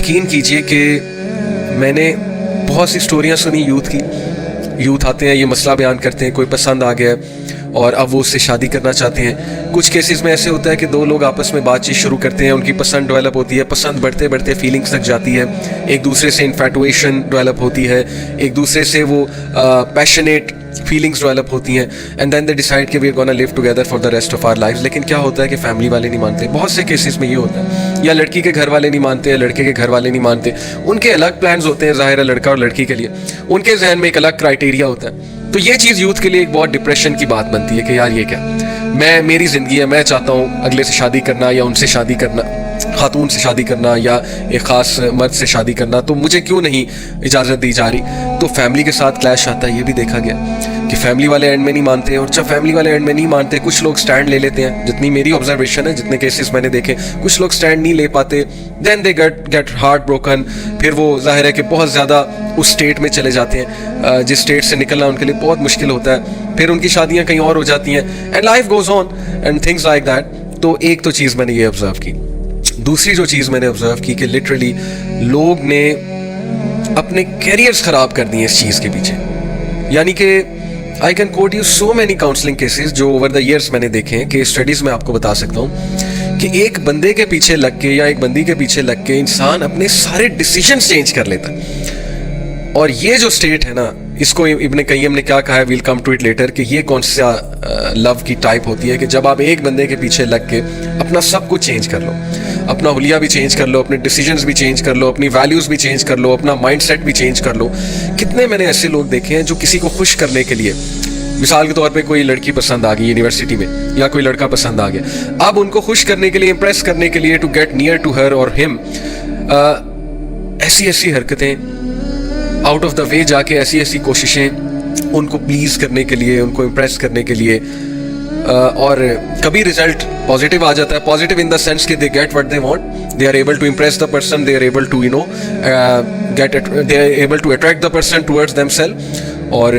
यकीन कीजिए कि मैंने बहुत सी स्टोरियाँ सुनी यूथ की. यूथ आते हैं, ये मसला बयान करते हैं, कोई पसंद आ गया और अब वो उससे शादी करना चाहते हैं. कुछ केसेस में ऐसे होता है कि दो लोग आपस में बातचीत शुरू करते हैं, उनकी पसंद डेवलप होती है, पसंद बढ़ते बढ़ते फीलिंग्स तक जाती है, एक दूसरे से इन्फैटुएशन डेवलप होती है, एक दूसरे से वो पैशनेट फीलिंग्स डेवलप होती हैं, एंड देन दे डिसाइड कि we are gonna live together for the rest of our life. लेकिन क्या होता है कि फैमिली वाले नहीं मानते. बहुत से केसेस में ये होता है, या लड़की के घर वाले नहीं मानते, या लड़के के घर वाले नहीं मानते. उनके अलग प्लान्स होते हैं, ज़ाहिर है लड़का और लड़की के लिए उनके जहन में एक अलग क्राइटेरिया होता है. तो ये चीज़ यूथ के लिए एक बहुत डिप्रेशन की बात बनती है कि यार ये क्या, मेरी ज़िंदगी है, मैं चाहता हूँ अगले से शादी करना या उनसे शादी करना, खातून से शादी करना या एक ख़ास मर्द से शादी करना, तो मुझे क्यों नहीं इजाज़त दी जा रही. तो फैमिली के साथ क्लैश आता है. ये भी देखा गया कि फैमिली वाले एंड में नहीं मानते, और जब फैमिली वाले एंड में नहीं मानते कुछ लोग स्टैंड ले लेते हैं. जितनी मेरी ऑब्जर्वेशन है, जितने केसेस मैंने देखे, कुछ लोग स्टैंड नहीं ले पाते, then they get heart broken. फिर वो जाहिर है कि बहुत ज़्यादा उस स्टेट में चले जाते हैं जिस स्टेट से निकलना उनके लिए बहुत मुश्किल होता है. फिर उनकी शादियाँ कहीं और हो जाती हैं, and life goes on and things like that. तो एक तो चीज़ मैंने ये ऑब्ज़र्व की. दूसरी जो चीज़ मैंने ऑब्ज़र्व की कि लिटरली लोग ने अपने कैरियर्स ख़राब कर दिए इस चीज़ के पीछे. यानी कि I can coat you so many counselling cases जो ओवर द ईयर्स मैंने देखे हैं, कि स्टडीज़ में आपको बता सकता हूँ कि एक बंदे के पीछे लग के या एक बंदी के पीछे लग के इंसान अपने सारे डिसीजंस चेंज कर लेता है. और ये जो स्टेट है ना, इसको इब्न कय्यम ने क्या कहा है, we'll come to it later, कि ये कौन सा लव की टाइप होती है कि जब आप एक बंदे के पीछे लग के अपना सब कुछ चेंज कर लो, अपना हुलिया भी चेंज कर लो, अपने डिसीजंस भी चेंज कर लो, अपनी वैल्यूज़ भी चेंज कर लो, अपना माइंडसेट भी चेंज कर लो. कितने मैंने ऐसे लोग देखे हैं जो किसी को खुश करने के लिए, मिसाल के तौर पे कोई लड़की पसंद आ गई यूनिवर्सिटी में, या कोई लड़का पसंद आ गया, अब उनको खुश करने के लिए, इम्प्रेस करने के लिए, to get near to her और हिम, ऐसी ऐसी हरकतें, आउट ऑफ द वे जाके ऐसी ऐसी कोशिशें उनको प्लीज़ करने के लिए, उनको इम्प्रेस करने के लिए. और कभी रिजल्ट पॉजिटिव आ जाता है. पॉजिटिव इन द सेंस कि they get what they want, they are able to impress the person, they are able to they are able to attract the person towards themselves. और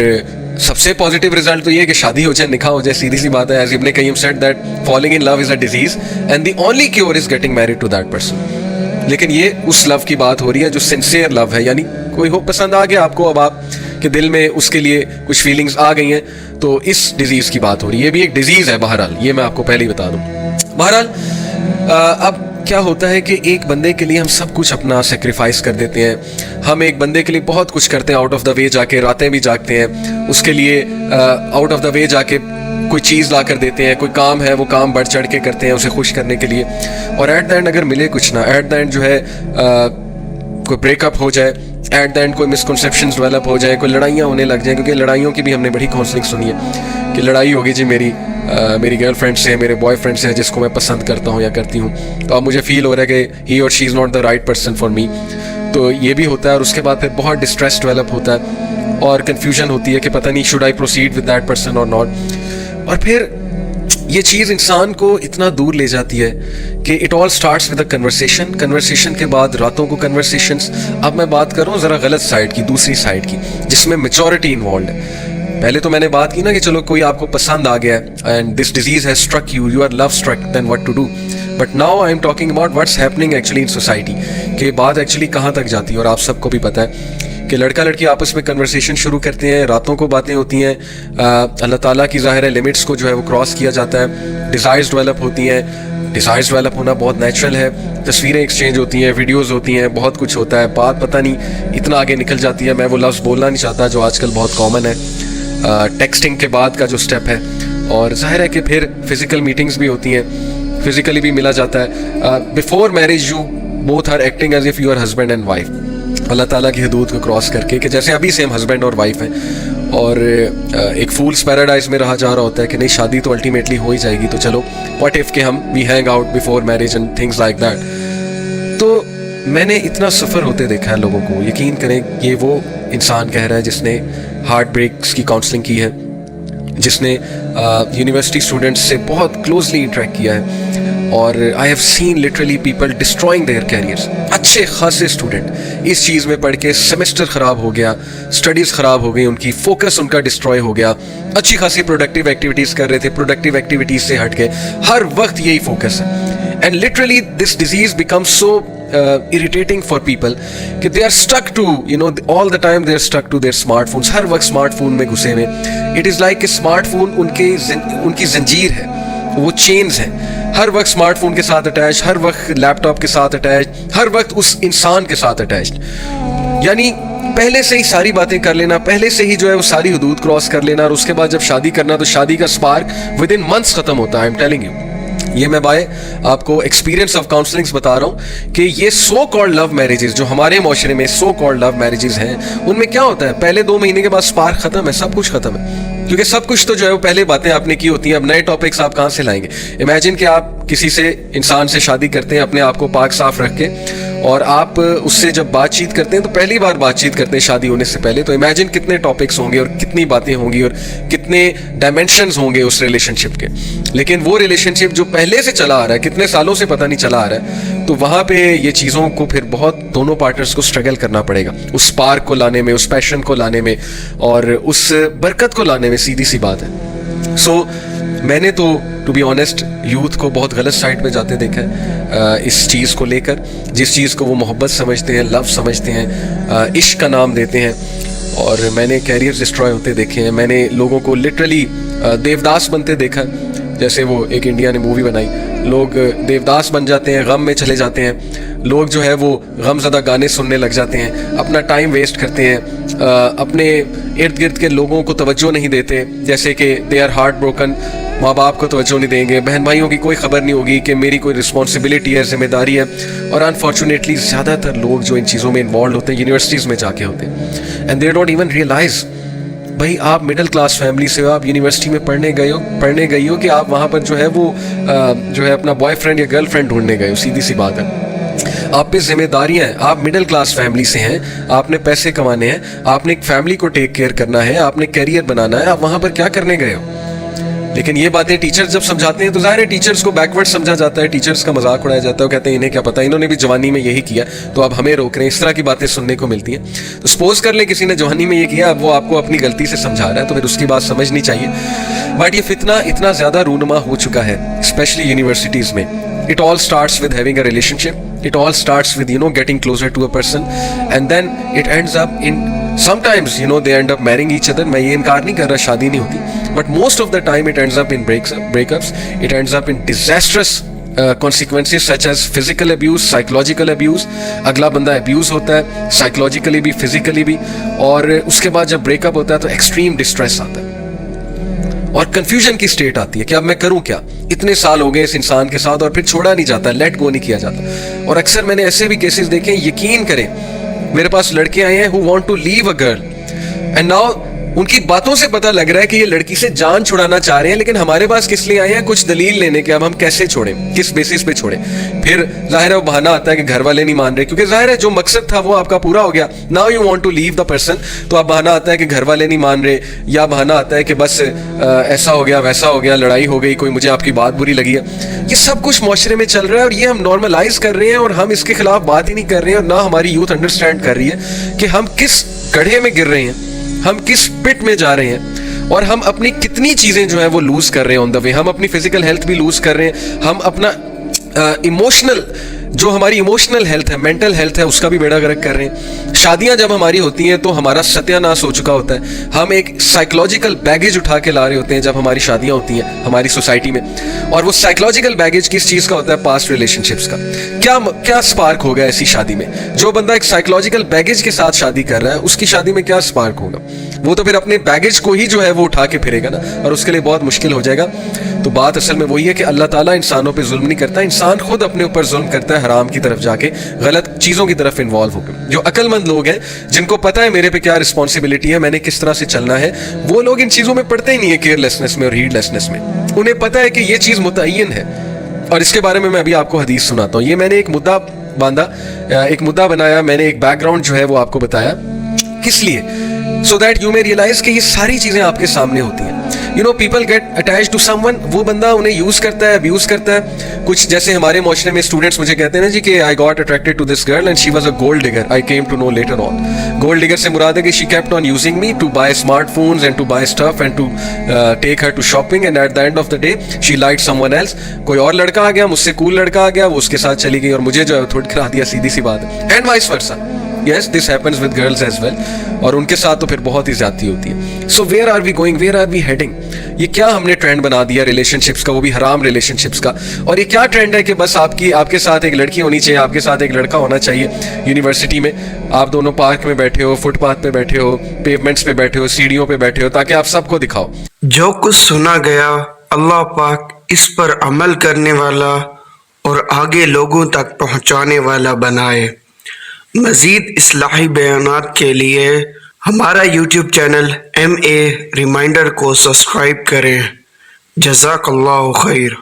सबसे positive result तो ये है कि शादी हो जाए, निकाह हो जाए. सीधी सी बात है, as Ibn Qayyim said that falling in love is a disease and the only cure is getting married to that person. लेकिन ये उस लव की बात हो रही है जो सिंसियर लव है, यानी कोई हो पसंद आ गया आपको, अब आप के दिल में उसके लिए कुछ फीलिंग्स आ गई हैं, तो इस डिजीज़ की बात हो रही है. ये भी एक डिजीज़ है बहरहाल, ये मैं आपको पहले ही बता दूं. बहरहाल अब क्या होता है कि एक बंदे के लिए हम सब कुछ अपना सेक्रीफाइस कर देते हैं. हम एक बंदे के लिए बहुत कुछ करते हैं, आउट ऑफ द वे जाके रातें भी जागते हैं उसके लिए, आउट ऑफ द वे जाके कोई चीज़ ला कर देते हैं, कोई काम है वो काम बढ़ चढ़ के करते हैं उसे खुश करने के लिए. और एट द एंड अगर मिले कुछ ना, एट द एंड जो है कोई ब्रेकअप हो जाए, एट द एंड कोई मिसकंसेप्शंस डेवलप हो जाए, कोई लड़ाइयाँ होने लग जाए. क्योंकि लड़ाइयों की भी हमने बड़ी काउंसलिंग सुनी है कि लड़ाई होगी जी मेरी गर्लफ्रेंड से, मेरे बॉयफ्रेंड से, जिसको मैं पसंद करता हूँ या करती हूँ, तो अब मुझे फील हो रहा है कि ही और she is not the right person for me. तो ये भी होता है. और उसके बाद फिर बहुत डिस्ट्रेस डेवलप होता है और कन्फ्यूजन होती है कि पता नहीं should I proceed with that person और नॉट. और फिर ये चीज़ इंसान को इतना दूर ले जाती है कि it all starts with a conversation. Conversation के बाद रातों को कन्वर्सेशंस. अब मैं बात कर रहा हूँ ज़रा गलत साइड की, दूसरी साइड की, जिसमें मैच्योरिटी इन्वॉल्व है. पहले तो मैंने बात की ना कि चलो कोई आपको पसंद आ गया and this disease has struck you, you are love struck, then what to do. But now I am talking about what's happening actually in society, कि बात एक्चुअली कहाँ तक जाती है. और आप सबको भी पता है कि लड़का लड़की आपस में कन्वर्सेशन शुरू करते हैं, रातों को बातें होती हैं, अल्लाह ताला की ज़ाहिर है लिमिट्स को जो है वो क्रॉस किया जाता है, डिज़ायर्स डेवलप होती हैं. डिज़ायर्स डेवलप होना बहुत नेचुरल है. तस्वीरें एक्सचेंज होती हैं, वीडियोज़ होती हैं, बहुत कुछ होता है. बात पता नहीं इतना आगे निकल जाती है, मैं वो लफ्ज़ बोलना नहीं चाहता जो आजकल बहुत कॉमन है, टेक्सटिंग के बाद का जो स्टेप है. और ज़ाहिर है कि फिर फिज़िकल मीटिंग्स भी होती हैं, फिज़िकली भी मिला जाता है. Before marriage you both are acting as if you are husband and wife, अल्लाह ताला की हदूद को क्रॉस करके, कि जैसे अभी से हम हस्बैंड और वाइफ हैं. और एक फूल्स पैराडाइज में रहा जा रहा होता है कि नहीं शादी तो अल्टीमेटली हो ही जाएगी, तो चलो व्हाट इफ़ के हम we hang out before marriage and things like that. तो मैंने इतना सफ़र होते देखा है लोगों को. यकीन करें, ये वो इंसान कह रहा है जिसने हार्ट ब्रेक्स की काउंसलिंग की है, जिसने यूनिवर्सिटी स्टूडेंट्स से बहुत क्लोजली इंटरेक्ट किया है. और I have seen literally people destroying there carriers. अच्छे खासे स्टूडेंट इस चीज़ में पढ़ के सेमेस्टर ख़राब हो गया, स्टडीज़ ख़राब हो गई उनकी, फोकस उनका डिस्ट्रॉय हो गया. अच्छी खासी प्रोडक्टिव एक्टिविटीज़ कर रहे थे, प्रोडक्टिव एक्टिविटीज़ से हट के हर वक्त यही फोकस है. And literally this disease becomes so irritating for people कि they are stuck to, you know, all the time they are stuck to their smartphones. हर वक्त smartphone में घुसे हुए. It is like कि smartphone उनकी जंजीर है, वो chains हैं. हर वक्त स्मार्टफोन के साथ अटैच, हर वक्त लैपटॉप के साथ अटैच, हर वक्त उस इंसान के साथ अटैच. यानी पहले से ही सारी बातें कर लेना, पहले से ही जो है वो सारी हदूद क्रॉस कर लेना, और उसके बाद जब शादी करना तो शादी का स्पार्क विद इन मंथ्स खत्म होता है. आई एम टेलिंग यू, ये मैं बाय आपको एक्सपीरियंस ऑफ काउंसलिंग्स बता रहा हूँ कि ये सो कॉल्ड लव मैरिजेस जो हमारे माशरे में सो कॉल्ड लव मैरिजेस हैं, उनमें क्या होता है, पहले 2 महीने के बाद स्पार्क खत्म है, सब कुछ खत्म है. क्योंकि सब कुछ तो जो है वो पहले बातें आपने की होती हैं. अब नए टॉपिक्स आप कहाँ से लाएंगे. इमेजिन कि आप किसी से इंसान से शादी करते हैं अपने आप को पाक साफ रख के, और आप उससे जब बातचीत करते हैं तो पहली बार बातचीत करते हैं शादी होने से पहले, तो इमेजिन कितने टॉपिक्स होंगे और कितनी बातें होंगी और कितने डायमेंशंस होंगे उस रिलेशनशिप के. लेकिन वो रिलेशनशिप जो पहले से चला आ रहा है, कितने सालों से पता नहीं चला आ रहा है, तो वहाँ पे ये चीज़ों को फिर बहुत दोनों पार्टनर्स को स्ट्रगल करना पड़ेगा उस स्पार्क को लाने में, उस पैशन को लाने में और उस बरकत को लाने में. सीधी सी बात है. सो मैंने तो टू बी ऑनेस्ट यूथ को बहुत गलत साइड पे जाते देखा है इस चीज़ को लेकर, जिस चीज़ को वो मोहब्बत समझते हैं, लव समझते हैं, इश्क का नाम देते हैं. और मैंने कैरियर डिस्ट्रॉय होते देखे हैं, मैंने लोगों को लिटरली देवदास बनते देखा. जैसे वो एक इंडिया ने मूवी बनाई, लोग देवदास बन जाते हैं, गम में चले जाते हैं, लोग जो है वो गमज़दा गाने सुनने लग जाते हैं, अपना टाइम वेस्ट करते हैं, अपने इर्द गिर्द के लोगों को तवज्जो नहीं देते. जैसे कि दे आर हार्ट ब्रोकन, माँ बाप को तवज्जो नहीं देंगे, बहन भाइयों की कोई खबर नहीं होगी कि मेरी कोई रिस्पॉन्सिबिलिटी है, जिम्मेदारी है. और अनफॉर्चुनेटली ज़्यादातर लोग जो इन चीज़ों में इन्वॉल्व होते हैं यूनिवर्सिटीज़ में जाके होते हैं, and they don't even realise. भाई आप मिडिल क्लास फैमिली से हो, आप यूनिवर्सिटी में पढ़ने गई हो कि आप वहाँ पर जो है वो जो है अपना बॉयफ्रेंड या गर्लफ्रेंड ढूंढने गए हो. सीधी सी बात है, आप पे जिम्मेदारियां हैं, आप मिडिल क्लास फैमिली से हैं, आपने पैसे कमाने हैं, आपने एक फैमिली को टेक केयर करना है, आपने करियर बनाना है, आप वहाँ पर क्या करने गए हो. लेकिन ये बातें टीचर्स जब समझाते हैं तो ज़ाहिर है टीचर्स को बैकवर्ड समझा जाता है, टीचर्स का मजाक उड़ाया जाता है, कहते हैं इन्हें क्या पता, इन्होंने भी जवानी में यही किया तो अब हमें रोक रहे हैं. इस तरह की बातें सुनने को मिलती हैं. तो सपोज कर लें किसी ने जवानी में ये किया, अब वो आपको अपनी गलती से समझा रहा है, तो फिर उसकी बात समझनी चाहिए. बट ये फितना इतना ज़्यादा रूनुमा हो चुका है स्पेशली यूनिवर्सिटीज़ में. It all starts with having a relationship. It all starts with, you know, getting closer to a person, and then it ends up in, sometimes, you know, they end up marrying each other. मैं ये इनकार नहीं कर रहा शादी नहीं होती, but most of the time it ends up in breakups. It ends up in disastrous consequences such as physical abuse, psychological abuse. अगला बंदा abuse होता है psychologically भी, physically भी, और उसके बाद जब breakup होता है तो extreme distress आता है और कंफ्यूजन की स्टेट आती है कि अब मैं करूं क्या. इतने साल हो गए इस इंसान के साथ और फिर छोड़ा नहीं जाता, लेट गो नहीं किया जाता. और अक्सर मैंने ऐसे भी केसेस देखे, यकीन करें मेरे पास लड़के आए हैं who want to leave a girl, and now उनकी बातों से पता लग रहा है कि ये लड़की से जान छुड़ाना चाह रहे हैं, लेकिन हमारे पास किस लिए आए हैं, कुछ दलील लेने के. अब हम कैसे छोड़ें, किस बेसिस पे छोड़ें. फिर जाहिर है वो बहाना आता है कि घर वाले नहीं मान रहे, क्योंकि जाहिर है जो मकसद था वो आपका पूरा हो गया. Now you want to leave the person, तो अब बहाना आता है कि घर वाले नहीं मान रहे, या बहाना आता है कि बस ऐसा हो गया वैसा हो गया, लड़ाई हो गई, कोई मुझे आपकी बात बुरी लगी है. ये सब कुछ माशरे में चल रहा है और ये हम नॉर्मलाइज कर रहे हैं और हम इसके खिलाफ बात ही नहीं कर रहे हैं. और ना हमारी यूथ अंडरस्टैंड कर रही है कि हम किस गड्ढे में गिर रहे हैं, हम किस पिट में जा रहे हैं, और हम अपनी कितनी चीज़ें जो है वो लूज़ कर रहे हैं ऑन द वे. हम अपनी फिजिकल हेल्थ भी लूज़ कर रहे हैं, हम अपना इमोशनल जो हमारी इमोशनल हेल्थ है, मेंटल हेल्थ है, उसका भी बेड़ा गर्क कर रहे हैं. शादियां जब हमारी होती हैं तो हमारा सत्यानाश हो चुका होता है. हम एक साइकोलॉजिकल बैगेज उठा के ला रहे होते हैं जब हमारी शादियां होती हैं हमारी सोसाइटी में. और वो साइकोलॉजिकल बैगेज किस चीज़ का होता है, पास्ट रिलेशनशिप्स का. क्या स्पार्क होगा ऐसी शादी में. जो बंदा एक साइकोलॉजिकल बैगेज के साथ शादी कर रहा है उसकी शादी में क्या स्पार्क होगा. वो तो फिर अपने बैगेज को ही जो है वो उठा के फिरेगा ना, और उसके लिए बहुत मुश्किल हो जाएगा. तो बात असल में वही है कि अल्लाह ताला इंसानों पे जुल्म नहीं करता, इंसान खुद अपने ऊपर जुल्म करता है हराम की तरफ जाके, गलत चीज़ों की तरफ इन्वॉल्व होकर. जो अक्लमंद लोग हैं जिनको पता है मेरे पे क्या रिस्पॉन्सिबिलिटी है, मैंने किस तरह से चलना है, वो लोग इन चीज़ों में पड़ते ही नहीं है, केयरलेसनेस में और हीडलेसनेस में. उन्हें पता है कि ये चीज़ मुतय्यन है. और इसके बारे में मैं अभी आपको हदीस सुनाता हूँ. ये मैंने एक मुद्दा बांधा, एक मुद्दा बनाया, मैंने एक बैकग्राउंड जो है वो आपको बताया. किस लिए, so that you may realise कि ये सारी चीज़ें आपके सामने होती हैं. You know people get attach to someone, वो बंदा उन्हें यूज़ करता है, अब्यूज़ करता है, کچھ جیسے ہمارے معاشرے میں اسٹوڈنٹس مجھے کہتے ہیں نا جی کہ I got attracted to this girl and she was a gold digger. I came to know later on gold digger سے مراد ہے کہ she kept on using me to buy smartphones and to buy stuff and to take her to shopping and at the end of the day she like someone else. کوئی اور لڑکا آ گیا مجھ سے کول لڑکا آ گیا وہ اس کے ساتھ چلی گئی اور مجھے جو ہے تھوڑا کرا دیا, سیدھی سی بات ہے. And vice versa, yes this happens with girls as well, اور ان کے ساتھ تو پھر بہت ہی زیادتی ہوتی ہے. So where are we going, where are we heading? یہ کیا ہم نے ٹرینڈ بنا دیا ریلیشن شپس کا, وہ بھی حرام ریلیشن شپس کا. اور یہ کیا ٹرینڈ ہے کہ بس آپ کے ساتھ ایک لڑکی ہونی چاہیے, آپ کے ساتھ ایک لڑکا ہونا چاہیے. یونیورسٹی میں آپ دونوں پارک میں بیٹھے ہو, فٹ پاتھ پہ بیٹھے ہو, پیومنٹس پہ بیٹھے ہو, سیڑھیوں پہ بیٹھے ہو, تاکہ آپ سب کو دکھاؤ. جو کچھ سنا گیا اللہ پاک اس پر عمل کرنے والا اور آگے لوگوں تک پہنچانے والا بنائے. مزید اصلاحی بیانات کے لیے ہمارا یوٹیوب چینل MA ریمائنڈر کو سبسکرائب کریں. جزاک اللہ خیر.